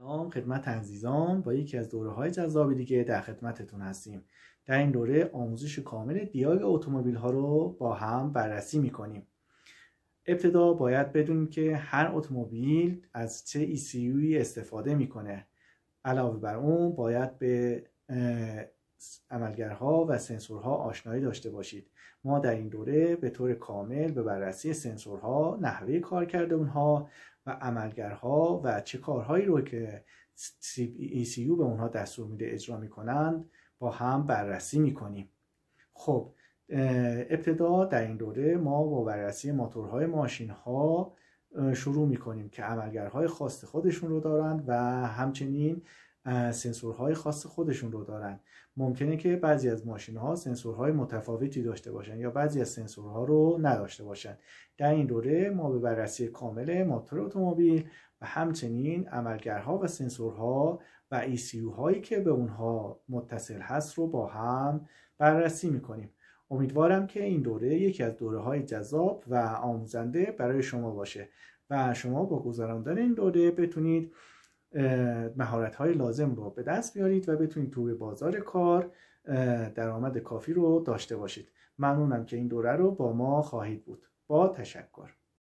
سلام خدمت عزیزان، با یکی از دوره‌های جذاب دیگه در خدمتتون هستیم. در این دوره آموزش کامل دیاگ اتومبیل ها رو با هم بررسی میکنیم. ابتدا باید بدونیم که هر اتومبیل از چه ECUی استفاده میکنه. علاوه بر اون باید به عملگرها و سنسورها آشنایی داشته باشید. ما در این دوره به طور کامل به بررسی سنسورها، نحوه کارکرد اونها و عملگرها و چه کارهایی رو که ECU به اونها دستور میده اجرا میکنند با هم بررسی میکنیم. خب ابتدا در این دوره ما با بررسی موتورهای ماشین ها شروع میکنیم که عملگرهای خاص خودشون رو دارند و همچنین سنسورهای خاص خودشون رو دارن. ممکنه که بعضی از ماشین ها سنسورهای متفاوتی داشته باشن یا بعضی از سنسورها رو نداشته باشن. در این دوره ما به بررسی کامل موتور اتومبیل و همچنین عملگرها و سنسورها و ECU هایی که به اونها متصل هست رو با هم بررسی میکنیم. امیدوارم که این دوره یکی از دوره‌های جذاب و آموزنده برای شما باشه و شما با گذراندن این دوره بتونید مهارت‌های لازم رو به دست بیارید و بتونید توی بازار کار درآمد کافی رو داشته باشید. ممنونم که این دوره رو با ما خواهید بود. با تشکر.